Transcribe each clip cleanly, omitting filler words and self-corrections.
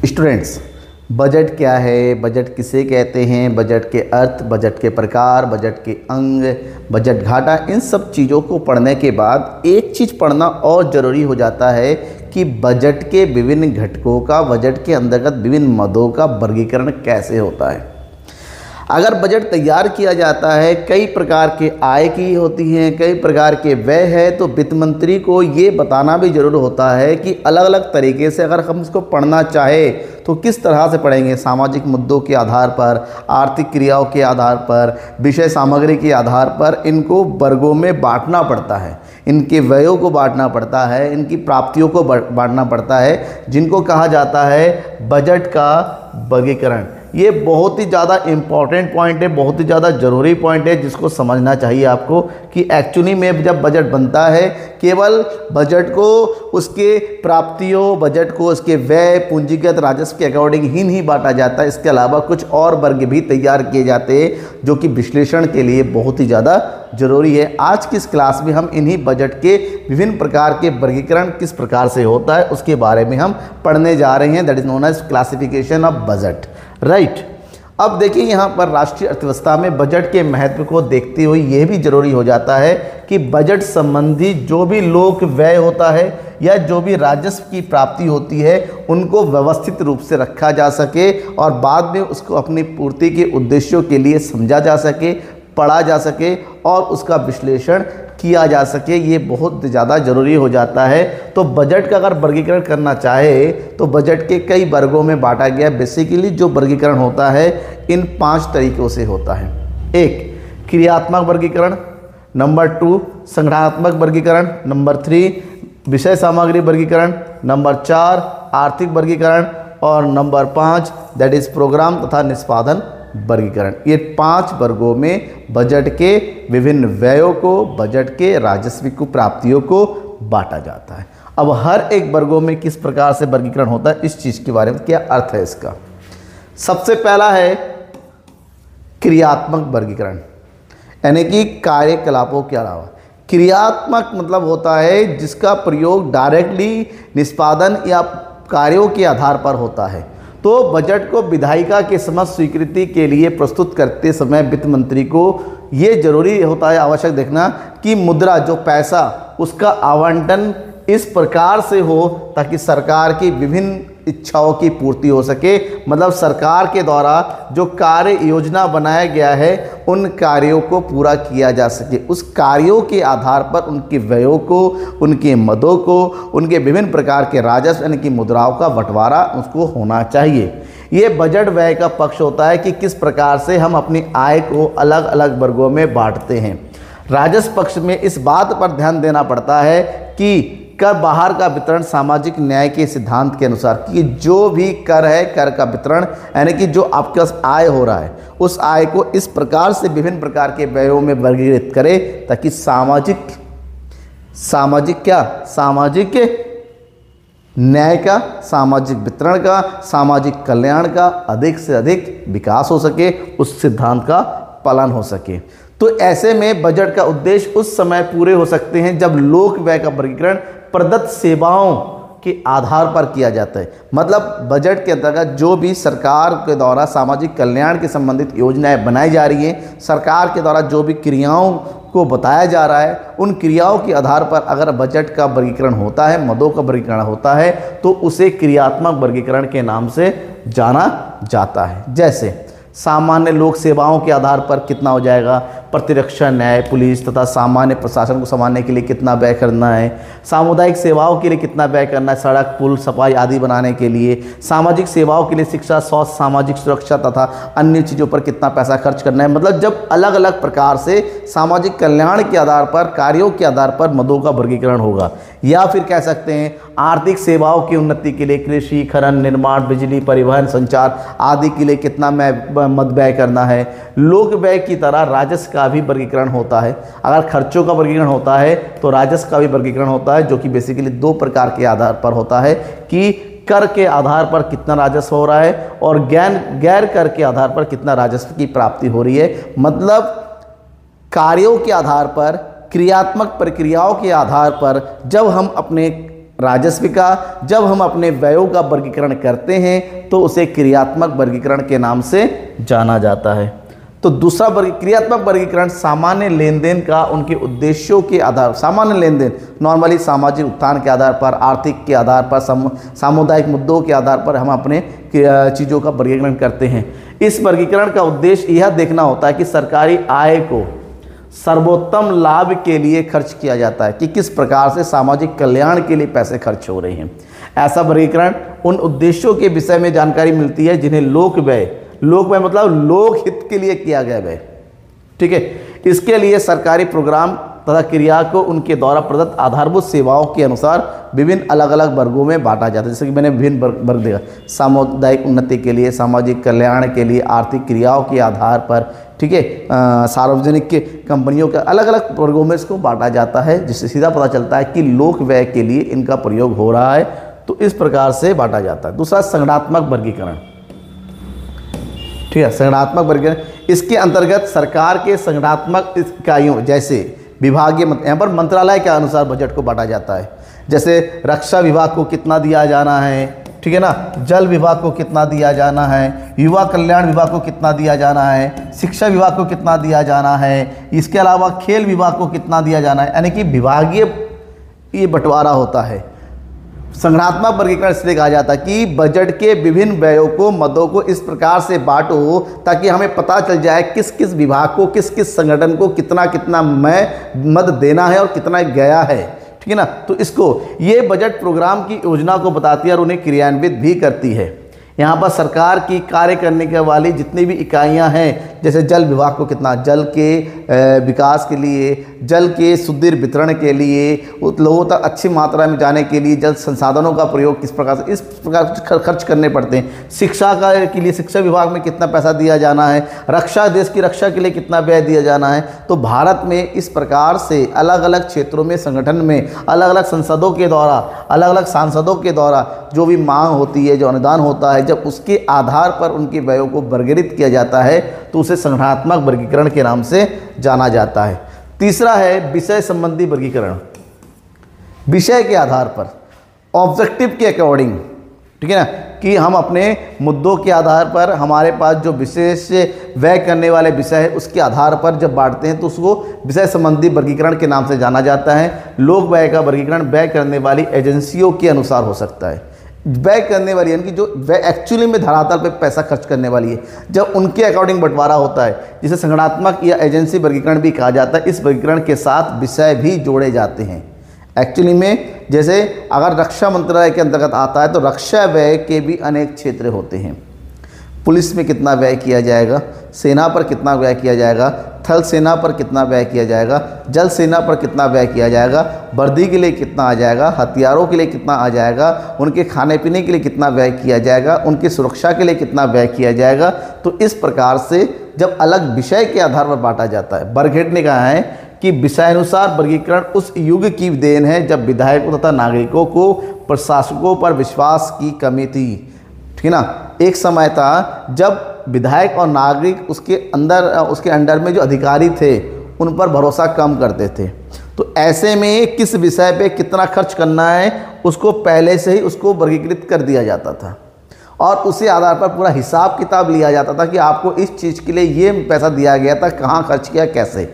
Students, budget क्या है, budget किसे कहते हैं, बजट के अर्थ, बजट के प्रकार, बजट के अंग, बजट घाटा, इन सब चीज़ों को पढ़ने के बाद एक चीज़ पढ़ना और ज़रूरी हो जाता है कि बजट के विभिन्न घटकों का, बजट के अंतर्गत विभिन्न मदों का वर्गीकरण कैसे होता है। अगर बजट तैयार किया जाता है, कई प्रकार के आय की होती हैं, कई प्रकार के व्यय है, तो वित्त मंत्री को ये बताना भी जरूर होता है कि अलग अलग तरीके से अगर हम इसको पढ़ना चाहे तो किस तरह से पढ़ेंगे। सामाजिक मुद्दों के आधार पर, आर्थिक क्रियाओं के आधार पर, विषय सामग्री के आधार पर इनको वर्गों में बांटना पड़ता है, इनके व्ययों को बांटना पड़ता है, इनकी प्राप्तियों को बांटना पड़ता है, जिनको कहा जाता है बजट का वर्गीकरण। ये बहुत ही ज़्यादा इम्पॉर्टेंट पॉइंट है, बहुत ही ज़्यादा ज़रूरी पॉइंट है, जिसको समझना चाहिए आपको कि एक्चुअली में जब बजट बनता है केवल बजट को उसके प्राप्तियों, बजट को उसके व्यय, पूंजीगत राजस्व के अकॉर्डिंग ही नहीं बांटा जाता। इसके अलावा कुछ और वर्ग भी तैयार किए जाते हैं जो कि विश्लेषण के लिए बहुत ही ज़्यादा ज़रूरी है। आज की इस क्लास में हम इन्हीं बजट के विभिन्न प्रकार के वर्गीकरण किस प्रकार से होता है उसके बारे में हम पढ़ने जा रहे हैं। That is known as classification of budget, right. अब देखिए, यहाँ पर राष्ट्रीय अर्थव्यवस्था में बजट के महत्व को देखते हुए यह भी जरूरी हो जाता है कि बजट संबंधी जो भी लोक व्यय होता है या जो भी राजस्व की प्राप्ति होती है उनको व्यवस्थित रूप से रखा जा सके और बाद में उसको अपनी पूर्ति के उद्देश्यों के लिए समझा जा सके, पढ़ा जा सके और उसका विश्लेषण किया जा सके। ये बहुत ज़्यादा ज़रूरी हो जाता है। तो बजट का अगर वर्गीकरण करना चाहे तो बजट के कई वर्गों में बांटा गया। बेसिकली जो वर्गीकरण होता है इन 5 तरीक़ों से होता है। 1 क्रियात्मक वर्गीकरण, नंबर 2 संगठनात्मक वर्गीकरण, नंबर 3 विषय सामग्री वर्गीकरण, नंबर 4 आर्थिक वर्गीकरण और नंबर 5 दैट इज़ प्रोग्राम तथा निष्पादन वर्गीकरण। ये 5 वर्गों में बजट के विभिन्न व्ययों को, बजट के राजस्व को प्राप्तियों को बांटा जाता है। अब हर एक वर्गों में किस प्रकार से वर्गीकरण होता है, इस चीज़ के बारे में क्या अर्थ है इसका। सबसे पहला है क्रियात्मक वर्गीकरण, यानी कि कार्यकलापों के अलावा। क्रियात्मक मतलब होता है जिसका प्रयोग डायरेक्टली निष्पादन या कार्यों के आधार पर होता है। तो बजट को विधायिका के समक्ष स्वीकृति के लिए प्रस्तुत करते समय वित्त मंत्री को ये जरूरी होता है, आवश्यक देखना कि मुद्रा, जो पैसा, उसका आवंटन इस प्रकार से हो ताकि सरकार की विभिन्न इच्छाओं की पूर्ति हो सके। मतलब सरकार के द्वारा जो कार्य योजना बनाया गया है उन कार्यों को पूरा किया जा सके। उस कार्यों के आधार पर उनके व्ययों को, उनके मदों को, उनके विभिन्न प्रकार के राजस्व यानी कि मुद्राओं का बंटवारा उसको होना चाहिए। ये बजट व्यय का पक्ष होता है कि किस प्रकार से हम अपनी आय को अलग अलग वर्गों में बांटते हैं। राजस्व पक्ष में इस बात पर ध्यान देना पड़ता है कि कर बाहर का वितरण सामाजिक न्याय के सिद्धांत के अनुसार, कि जो भी कर है, कर का वितरण यानी कि जो आपके पास आय हो रहा है उस आय को इस प्रकार से विभिन्न प्रकार के व्ययों में वर्गीकृत करे ताकि सामाजिक न्याय का, सामाजिक वितरण का, सामाजिक कल्याण का अधिक से अधिक विकास हो सके, उस सिद्धांत का पालन हो सके। तो ऐसे में बजट का उद्देश्य उस समय पूरे हो सकते हैं जब लोक व्यय का वर्गीकरण प्रदत्त सेवाओं के आधार पर किया जाता है। मतलब बजट के अंतर्गत जो भी सरकार के द्वारा सामाजिक कल्याण के संबंधित योजनाएं बनाई जा रही हैं, सरकार के द्वारा जो भी क्रियाओं को बताया जा रहा है, उन क्रियाओं के आधार पर अगर बजट का वर्गीकरण होता है, मदों का वर्गीकरण होता है, तो उसे क्रियात्मक वर्गीकरण के नाम से जाना जाता है। जैसे सामान्य लोक सेवाओं के आधार पर कितना हो जाएगा, प्रतिरक्षा, न्याय, पुलिस तथा सामान्य प्रशासन को संभालने के लिए कितना व्यय करना है, सामुदायिक सेवाओं के लिए कितना व्यय करना है, सड़क, पुल, सफाई आदि बनाने के लिए, सामाजिक सेवाओं के लिए शिक्षा, स्वास्थ्य, सामाजिक सुरक्षा तथा अन्य चीज़ों पर कितना पैसा खर्च करना है। मतलब जब अलग अलग प्रकार से सामाजिक कल्याण के आधार पर, कार्यों के आधार पर मदों का वर्गीकरण होगा। या फिर कह सकते हैं आर्थिक सेवाओं की उन्नति के लिए कृषि, खनन, निर्माण, बिजली, परिवहन, संचार आदि के लिए कितना मद व्यय करना है। लोक व्यय की तरह राजस्व का भी वर्गीकरण होता है। अगर खर्चों का वर्गीकरण होता है तो राजस्व का भी वर्गीकरण होता है, जो कि बेसिकली 2 प्रकार के आधार पर होता है कि कर के आधार पर कितना राजस्व हो रहा है और गैर कर के आधार पर कितना राजस्व की प्राप्ति हो रही है। मतलब कार्यों के आधार पर, क्रियात्मक प्रक्रियाओं के आधार पर जब हम अपने राजस्व का। जब हम अपने व्ययों का वर्गीकरण करते हैं तो उसे क्रियात्मक वर्गीकरण के नाम से जाना जाता है। तो दूसरा क्रियात्मक वर्गीकरण सामान्य लेन देन का उनके उद्देश्यों के आधार, सामान्य लेन देन नॉर्मली सामाजिक उत्थान के आधार पर, आर्थिक के आधार पर, सामुदायिक मुद्दों के आधार पर हम अपने चीज़ों का वर्गीकरण करते हैं। इस वर्गीकरण का उद्देश्य यह देखना होता है कि सरकारी आय को सर्वोत्तम लाभ के लिए खर्च किया जाता है, कि किस प्रकार से सामाजिक कल्याण के लिए पैसे खर्च हो रहे हैं। ऐसा वर्गीकरण उन उद्देश्यों के विषय में जानकारी मिलती है जिन्हें लोक व्यय मतलब लोकहित के लिए किया गया व्यय, ठीक है। इसके लिए सरकारी प्रोग्राम तथा क्रिया को उनके द्वारा प्रदत्त आधारभूत सेवाओं के अनुसार विभिन्न अलग अलग वर्गों में बांटा जाता है। जैसे कि मैंने विभिन्न वर्ग दिया, सामुदायिक उन्नति के लिए, सामाजिक कल्याण के लिए, आर्थिक क्रियाओं के आधार पर, ठीक है, सार्वजनिक के कंपनियों के अलग अलग वर्गों में इसको बांटा जाता है, जिससे सीधा पता चलता है कि लोक व्यय के लिए इनका प्रयोग हो रहा है। तो इस प्रकार से बांटा जाता है। दूसरा संगठनात्मक वर्गीकरण, ठीक है, संगठनात्मक वर्गीकरण। इसके अंतर्गत सरकार के संगठनात्मक इकाइयों जैसे विभागीय, यहाँ पर मंत्रालय के अनुसार बजट को बांटा जाता है। जैसे रक्षा विभाग को कितना दिया जाना है, ठीक है ना, जल विभाग को कितना दिया जाना है, युवा कल्याण विभाग को कितना दिया जाना है, शिक्षा विभाग को कितना दिया जाना है, इसके अलावा खेल विभाग को कितना दिया जाना है, यानी कि विभागीय ये बंटवारा होता है। संगठनात्मक वर्गीकरण इसलिए कहा जाता है कि बजट के विभिन्न व्ययों को, मदों को इस प्रकार से बांटो ताकि हमें पता चल जाए किस किस विभाग को, किस किस संगठन को कितना कितना मद देना है और कितना गया है, ठीक है ना। तो इसको ये बजट प्रोग्राम की योजना को बताती है और उन्हें क्रियान्वित भी करती है। यहाँ पर सरकार की कार्य करने के वाली जितनी भी इकाइयाँ हैं, जैसे जल विभाग को कितना, जल के विकास के लिए, जल के सुदृढ़ वितरण के लिए, लोगों तक अच्छी मात्रा में जाने के लिए जल संसाधनों का प्रयोग किस प्रकार से, इस प्रकार खर्च करने पड़ते हैं। शिक्षा का के लिए शिक्षा विभाग में कितना पैसा दिया जाना है, रक्षा, देश की रक्षा के लिए कितना व्यय दिया जाना है। तो भारत में इस प्रकार से अलग अलग क्षेत्रों में, संगठन में, अलग अलग संसदों के द्वारा, अलग अलग सांसदों के द्वारा जो भी मांग होती है, जो अनुदान होता है, जब उसके आधार पर उनके व्ययों को वर्गीकृत किया जाता है तो उसे संगठनात्मक वर्गीकरण के नाम से जाना जाता है। तीसरा है विषय संबंधी वर्गीकरण। विषय के आधार पर, ऑब्जेक्टिव के अकॉर्डिंग, ठीक है ना, कि हम अपने मुद्दों के आधार पर हमारे पास जो विशेष व्यय करने वाले विषय है उसके आधार पर जब बांटते हैं तो उसको विषय संबंधी वर्गीकरण के नाम से जाना जाता है। लोक व्यय का वर्गीकरण व्यय करने वाली एजेंसियों के अनुसार हो सकता है। व्यय करने वाली यानी कि जो व्यय एक्चुअली में धरातल पे पैसा खर्च करने वाली है, जब उनके अकॉर्डिंग बंटवारा होता है, जिसे संगठनात्मक या एजेंसी वर्गीकरण भी कहा जाता है। इस वर्गीकरण के साथ विषय भी जोड़े जाते हैं। एक्चुअली में जैसे अगर रक्षा मंत्रालय के अंतर्गत आता है तो रक्षा व्यय के भी अनेक क्षेत्र होते हैं। पुलिस में कितना व्यय किया जाएगा, सेना पर कितना व्यय किया जाएगा, थल सेना पर कितना व्यय किया जाएगा, जल सेना पर कितना व्यय किया जाएगा, वर्दी के लिए कितना आ जाएगा, हथियारों के लिए कितना आ जाएगा, उनके खाने पीने के लिए कितना व्यय किया जाएगा, उनकी सुरक्षा के लिए कितना व्यय किया जाएगा। तो इस प्रकार से जब अलग विषय के आधार पर बांटा जाता है। बरगेट ने कहा है कि विषयानुसार वर्गीकरण उस युग की देन है जब विधायकों तथा नागरिकों को प्रशासकों पर विश्वास की कमी थी, ठीक है ना। एक समय था जब विधायक और नागरिक उसके अंडर में जो अधिकारी थे उन पर भरोसा कम करते थे। तो ऐसे में किस विषय पे कितना खर्च करना है उसको पहले से ही उसको वर्गीकृत कर दिया जाता था और उसी आधार पर पूरा हिसाब किताब लिया जाता था कि आपको इस चीज़ के लिए ये पैसा दिया गया था, कहाँ खर्च किया, कैसे।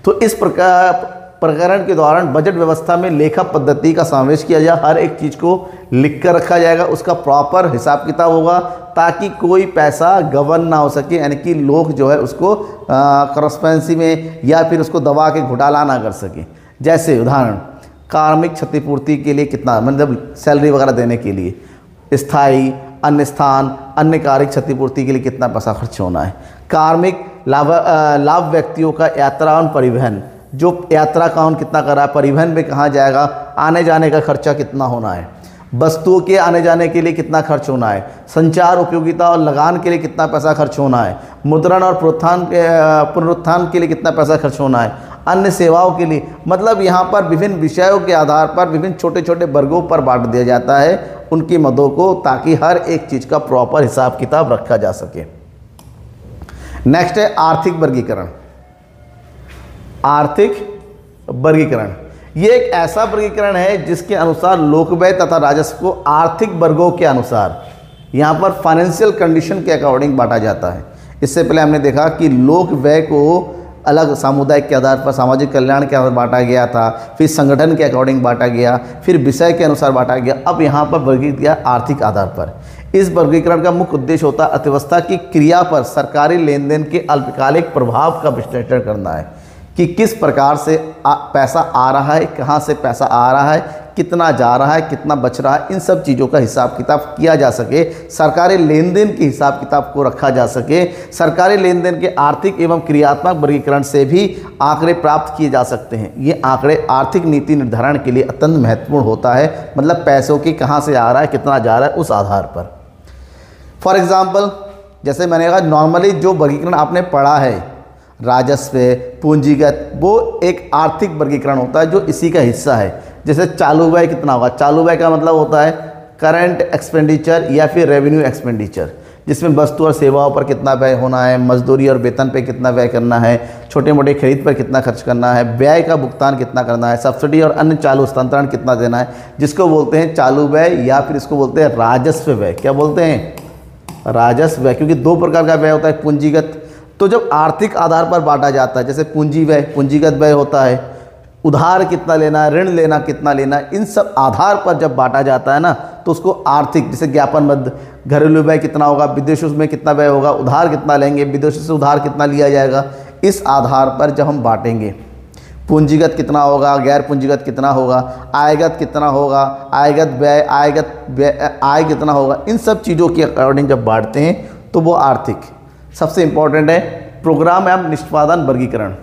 तो इस प्रकरण के दौरान बजट व्यवस्था में लेखा पद्धति का समावेश किया जाए। हर एक चीज़ को लिख कर रखा जाएगा, उसका प्रॉपर हिसाब किताब होगा ताकि कोई पैसा गबन ना हो सके, यानी कि लोग जो है उसको करस्पेंसी में या फिर उसको दबा के घोटाला ना कर सके। जैसे उदाहरण, कार्मिक क्षतिपूर्ति के लिए कितना, मतलब सैलरी वगैरह देने के लिए, स्थायी, अन्य स्थान, अन्य कार्मिक क्षतिपूर्ति के लिए कितना पैसा खर्च होना है, कार्मिक लाभ व्यक्तियों का यात्रा और परिवहन, जो यात्रा कौन कितना कर रहा है, परिवहन में कहाँ जाएगा, आने जाने का खर्चा कितना होना है, वस्तुओं के आने जाने के लिए कितना खर्च होना है, संचार उपयोगिता और लगान के लिए कितना पैसा खर्च होना है, मुद्रण और पुनरुत्थान के लिए कितना पैसा खर्च होना है, अन्य सेवाओं के लिए। मतलब यहाँ पर विभिन्न विषयों के आधार पर विभिन्न छोटे छोटे वर्गों पर बांट दिया जाता है उनकी मदों को, ताकि हर एक चीज़ का प्रॉपर हिसाब किताब रखा जा सके। नेक्स्ट है आर्थिक वर्गीकरण। आर्थिक वर्गीकरण ये एक ऐसा वर्गीकरण है जिसके अनुसार लोक व्यय तथा राजस्व को आर्थिक वर्गों के अनुसार, यहाँ पर फाइनेंशियल कंडीशन के अकॉर्डिंग बांटा जाता है। इससे पहले हमने देखा कि लोक व्यय को अलग सामुदायिक के आधार पर, सामाजिक कल्याण के आधार पर बांटा गया था, फिर संगठन के अकॉर्डिंग बांटा गया, फिर विषय के अनुसार बांटा गया, अब यहाँ पर वर्गीकृत किया आर्थिक आधार पर। इस वर्गीकरण का मुख्य उद्देश्य होता है अर्थव्यवस्था की क्रिया पर सरकारी लेन देन के अल्पकालिक प्रभाव का विश्लेषण करना है कि किस प्रकार से पैसा आ रहा है, कहाँ से पैसा आ रहा है, कितना जा रहा है, कितना बच रहा है, इन सब चीज़ों का हिसाब किताब किया जा सके, सरकारी लेन देन के हिसाब किताब को रखा जा सके। सरकारी लेन देन के आर्थिक एवं क्रियात्मक वर्गीकरण से भी आंकड़े प्राप्त किए जा सकते हैं। ये आंकड़े आर्थिक नीति निर्धारण के लिए अत्यंत महत्वपूर्ण होता है, मतलब पैसों की कहाँ से आ रहा है, कितना जा रहा है, उस आधार पर। फॉर एग्ज़ाम्पल, जैसे मैंने कहा नॉर्मली जो वर्गीकरण आपने पढ़ा है राजस्व, पूंजीगत, वो एक आर्थिक वर्गीकरण होता है जो इसी का हिस्सा है। जैसे चालू व्यय कितना होगा, चालू व्यय का मतलब होता है करंट एक्सपेंडिचर या फिर रेवेन्यू एक्सपेंडिचर, जिसमें वस्तु और सेवाओं पर कितना व्यय होना है, मजदूरी और वेतन पे कितना व्यय करना है, छोटे मोटे खरीद पर कितना खर्च करना है, व्यय का भुगतान कितना करना है, सब्सिडी और अन्य चालू हस्तांतरण कितना देना है, जिसको बोलते हैं चालू व्यय या फिर इसको बोलते हैं राजस्व व्यय। क्या बोलते हैं? राजस्व व्यय, क्योंकि दो प्रकार का व्यय होता है, पूंजीगत। तो जब आर्थिक आधार पर बांटा जाता है, जैसे पूंजी व्यय, पूंजीगत व्यय होता है, उधार कितना लेना है, ऋण लेना कितना लेना है, इन सब आधार पर जब बांटा जाता है ना, तो उसको आर्थिक, जैसे ज्ञापन मद, घरेलू व्यय कितना होगा, विदेशों में कितना व्यय होगा, उधार कितना लेंगे, विदेशों से उधार कितना लिया जाएगा, इस आधार पर जब हम बांटेंगे, पूंजीगत कितना होगा, गैर पूंजीगत कितना होगा, आयगत कितना होगा, आयगत व्यय, आय कितना होगा, इन सब चीज़ों के अकॉर्डिंग जब बांटते हैं तो वो आर्थिक। सबसे इंपॉर्टेंट है प्रोग्राम एवं निष्पादन वर्गीकरण।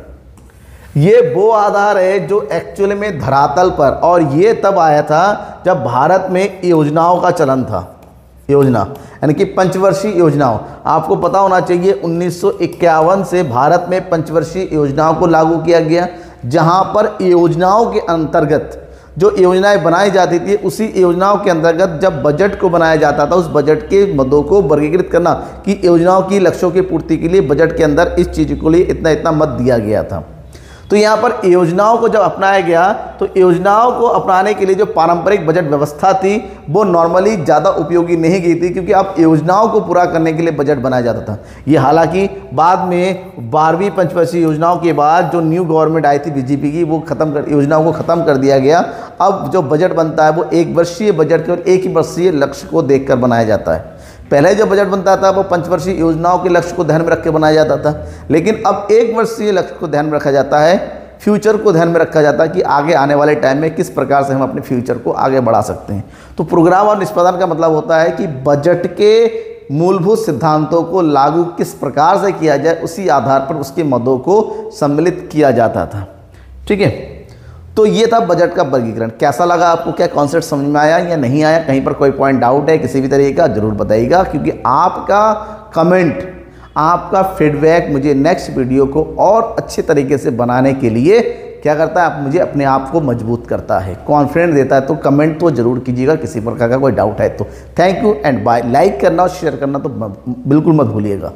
ये वो आधार है जो एक्चुअली में धरातल पर, और ये तब आया था जब भारत में योजनाओं का चलन था। योजना यानी कि पंचवर्षीय योजनाओं, आपको पता होना चाहिए 1951 से भारत में पंचवर्षीय योजनाओं को लागू किया गया, जहां पर योजनाओं के अंतर्गत जो योजनाएं बनाई जाती थी, उसी योजनाओं के अंतर्गत जब बजट को बनाया जाता था, उस बजट के मदों को वर्गीकृत करना कि योजनाओं की लक्ष्यों की पूर्ति के लिए बजट के अंदर इस चीज़ के लिए इतना इतना मत दिया गया था। तो यहाँ पर योजनाओं को जब अपनाया गया, तो योजनाओं को अपनाने के लिए जो पारंपरिक बजट व्यवस्था थी वो नॉर्मली ज़्यादा उपयोगी नहीं की थी, क्योंकि अब योजनाओं को पूरा करने के लिए बजट बनाया जाता था। ये हालांकि बाद में 12वीं पंचवर्षीय योजनाओं के बाद जो न्यू गवर्नमेंट आई थी बीजेपी की, वो योजनाओं को ख़त्म कर दिया गया। अब जो बजट बनता है वो एक वर्षीय बजट केवल एक ही वर्षीय लक्ष्य को देखकर बनाया जाता है। पहले जो बजट बनता था वो पंचवर्षीय योजनाओं के लक्ष्य को ध्यान में रख के बनाया जाता था, लेकिन अब एक वर्षीय लक्ष्य को ध्यान में रखा जाता है, फ्यूचर को ध्यान में रखा जाता है कि आगे आने वाले टाइम में किस प्रकार से हम अपने फ्यूचर को आगे बढ़ा सकते हैं। तो प्रोग्राम और निष्पादन का मतलब होता है कि बजट के मूलभूत सिद्धांतों को लागू किस प्रकार से किया जाए, उसी आधार पर उसके मदों को सम्मिलित किया जाता था। ठीक है, तो ये था बजट का वर्गीकरण। कैसा लगा आपको? क्या कॉन्सेप्ट समझ में आया या नहीं आया? कहीं पर कोई पॉइंट डाउट है किसी भी तरीके का, जरूर बताइएगा, क्योंकि आपका कमेंट, आपका फीडबैक मुझे नेक्स्ट वीडियो को और अच्छे तरीके से बनाने के लिए क्या करता है, आप मुझे अपने आप को मजबूत करता है, कॉन्फिडेंस देता है। तो कमेंट तो जरूर कीजिएगा किसी प्रकार का कोई डाउट है तो। Thank you and bye. Like करना और शेयर करना तो बिल्कुल मत भूलिएगा।